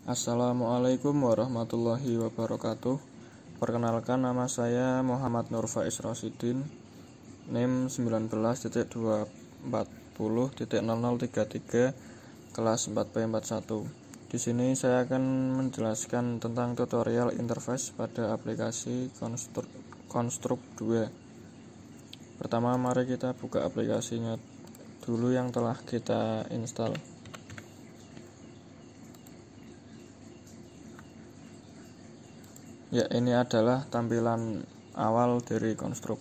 Assalamualaikum warahmatullahi wabarakatuh. Perkenalkan, nama saya Muhammad Nur Faiz Rosidin, NIM 19.240.0033, kelas 4B41. Di sini saya akan menjelaskan tentang tutorial interface pada aplikasi Konstruk 2. Pertama, mari kita buka aplikasinya dulu yang telah kita install. Ya, ini adalah tampilan awal dari Konstruk.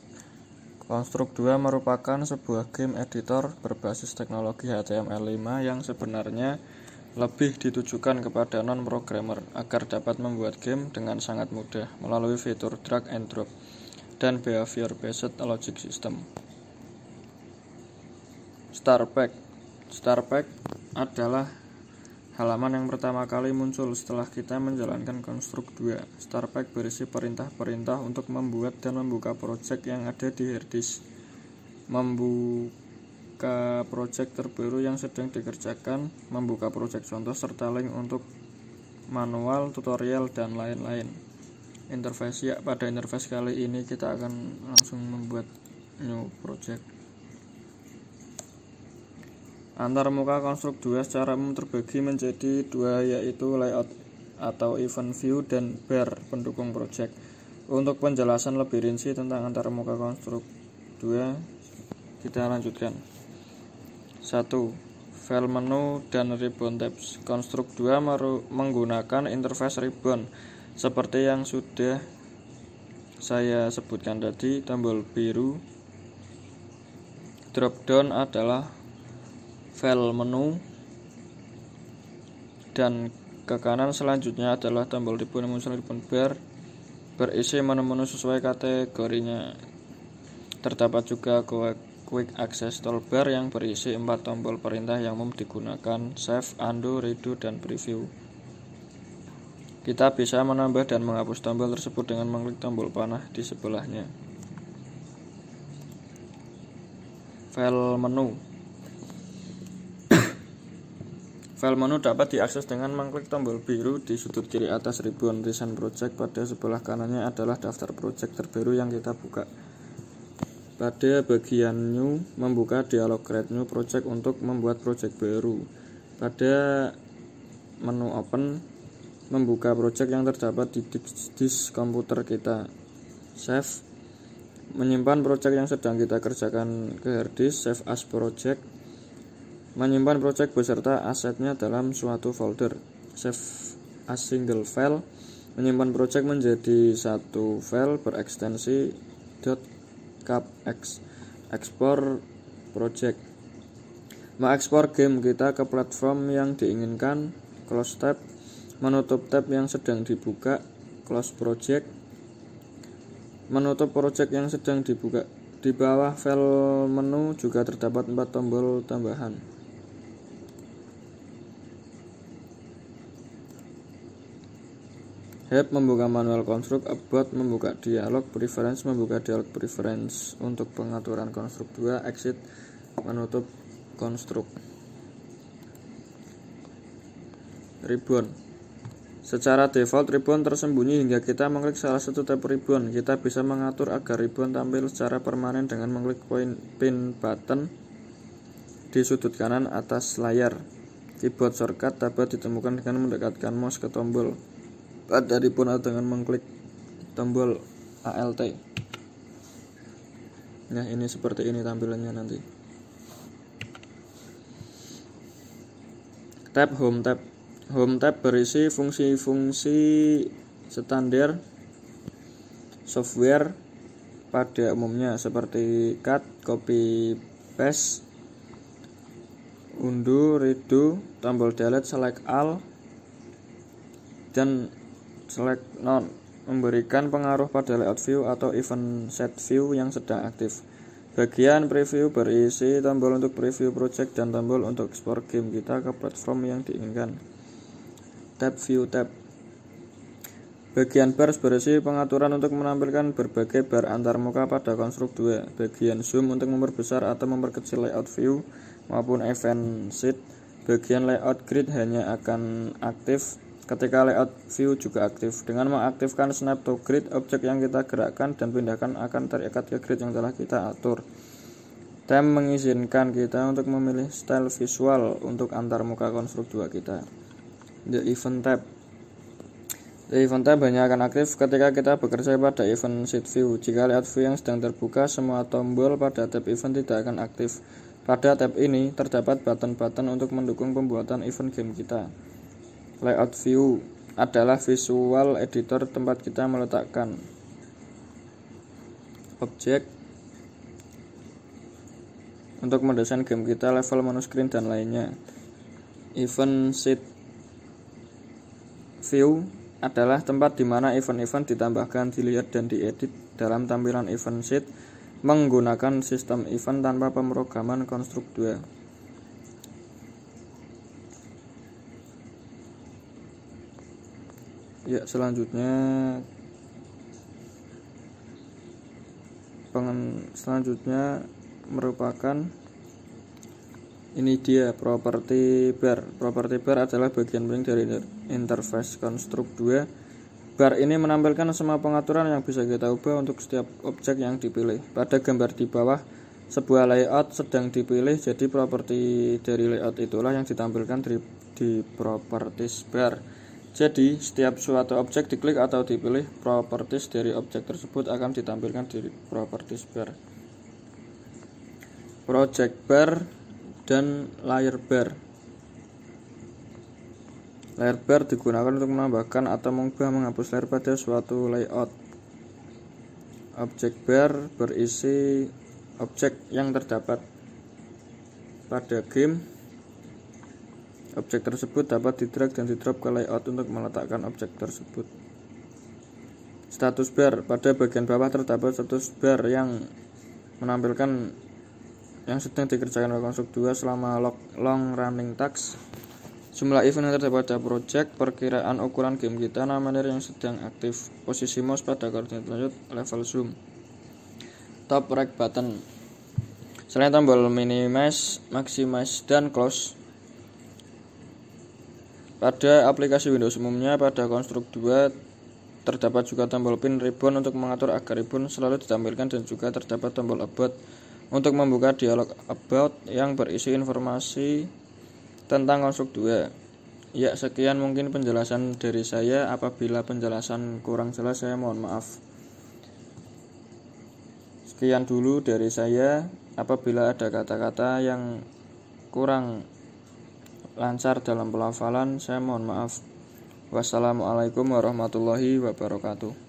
Konstruk 2 merupakan sebuah game editor berbasis teknologi HTML5 yang sebenarnya lebih ditujukan kepada non-programmer agar dapat membuat game dengan sangat mudah melalui fitur drag and drop dan behavior-based logic system. Start Pack adalah halaman yang pertama kali muncul setelah kita menjalankan Konstruk 2. Start Pack berisi perintah-perintah untuk membuat dan membuka project yang ada di harddisk, membuka project terbaru yang sedang dikerjakan, membuka project contoh, serta link untuk manual, tutorial, dan lain-lain. Pada interface kali ini kita akan langsung membuat new project. Antarmuka Konstruk 2 secara umum terbagi menjadi dua, yaitu layout atau event view dan bar pendukung project. Untuk penjelasan lebih rinci tentang antarmuka Konstruk 2, kita lanjutkan. 1. File menu dan ribbon tabs. Konstruk 2 menggunakan interface ribbon seperti yang sudah saya sebutkan tadi. Tombol biru drop down adalah file menu, dan ke kanan selanjutnya adalah tombol ribbon bar berisi menu-menu sesuai kategorinya. Terdapat juga quick access toolbar yang berisi 4 tombol perintah yang umum digunakan: save, undo, redo, dan preview. Kita bisa menambah dan menghapus tombol tersebut dengan mengklik tombol panah di sebelahnya. File menu dapat diakses dengan mengklik tombol biru di sudut kiri atas ribbon Recent Project. Pada sebelah kanannya adalah daftar project terbaru yang kita buka. Pada bagian New, membuka dialog Create New Project untuk membuat project baru. Pada menu Open, membuka project yang terdapat di disk komputer kita. Save, menyimpan project yang sedang kita kerjakan ke harddisk. Save as project, menyimpan project beserta asetnya dalam suatu folder. Save as single file, menyimpan project menjadi satu file berekstensi .capx. Export project, mengekspor game kita ke platform yang diinginkan. Close tab, menutup tab yang sedang dibuka. Close project, menutup project yang sedang dibuka. Di bawah file menu juga terdapat 4 tombol tambahan. Help, membuka manual Konstruk. About, membuka dialog. Preference, membuka dialog preference untuk pengaturan Konstruk 2. Exit, menutup Konstruk. Ribbon, secara default ribbon tersembunyi hingga kita mengklik salah satu tab ribbon. Kita bisa mengatur agar ribbon tampil secara permanen dengan mengklik pin button di sudut kanan atas layar. Keyboard shortcut dapat ditemukan dengan mendekatkan mouse ke tombol pada ribbon atau dengan mengklik tombol Alt. Nah, ini seperti ini tampilannya nanti. Home tab berisi fungsi-fungsi standar software pada umumnya seperti cut, copy, paste, undo, redo, tombol delete, select all, dan select none. Memberikan pengaruh pada layout view atau event set view yang sedang aktif. Bagian preview berisi tombol untuk preview project dan tombol untuk ekspor game kita ke platform yang diinginkan. View tab, bagian bar berisi pengaturan untuk menampilkan berbagai bar antarmuka pada Konstruk 2. Bagian zoom untuk memperbesar atau memperkecil layout view maupun event sheet. Bagian layout grid hanya akan aktif Ketika layout view juga aktif, dengan mengaktifkan snap to grid, objek yang kita gerakkan dan pindahkan akan terikat ke grid yang telah kita atur. Tab mengizinkan kita untuk memilih style visual untuk antar muka konstruk 2 kita. The event tab. The event tab hanya akan aktif ketika kita bekerja pada event sheet view. Jika layout view yang sedang terbuka, semua tombol pada tab event tidak akan aktif. Pada tab ini terdapat button-button untuk mendukung pembuatan event game kita. Layout view adalah visual editor tempat kita meletakkan objek untuk mendesain game kita, level, menu screen, dan lainnya. Event sheet view adalah tempat di mana event-event ditambahkan, dilihat, dan diedit dalam tampilan event sheet menggunakan sistem event tanpa pemrograman konstruk 2. Ya, selanjutnya merupakan ini dia property bar. Property bar adalah bagian penting dari interface konstruk 2. Bar ini menampilkan semua pengaturan yang bisa kita ubah untuk setiap objek yang dipilih. Pada gambar di bawah, sebuah layout sedang dipilih, jadi properti dari layout itulah yang ditampilkan di properties bar. Jadi, setiap suatu objek diklik atau dipilih, properties dari objek tersebut akan ditampilkan di properties bar. Project bar dan layer bar. Layer bar digunakan untuk menambahkan atau mengubah menghapus layer pada suatu layout. Object bar berisi objek yang terdapat pada game. Objek tersebut dapat di-drag dan di-drop ke layout untuk meletakkan objek tersebut. Status bar. Pada bagian bawah terdapat status bar yang menampilkan yang sedang dikerjakan oleh konstruk 2 selama long running task. Jumlah event yang terdapat pada project, perkiraan ukuran game kita, nama layer yang sedang aktif, posisi mouse pada koordinat lanjut, level zoom. Top right button. Selain tombol minimize, maximize, dan close, pada aplikasi Windows umumnya, pada konstruk 2 terdapat juga tombol pin ribbon untuk mengatur agar ribbon selalu ditampilkan, dan juga terdapat tombol about untuk membuka dialog about yang berisi informasi tentang konstruk 2. Ya, sekian mungkin penjelasan dari saya. Apabila penjelasan kurang jelas, saya mohon maaf. Sekian dulu dari saya. Apabila ada kata-kata yang kurang lancar dalam pelafalan, saya mohon maaf. Wassalamualaikum warahmatullahi wabarakatuh.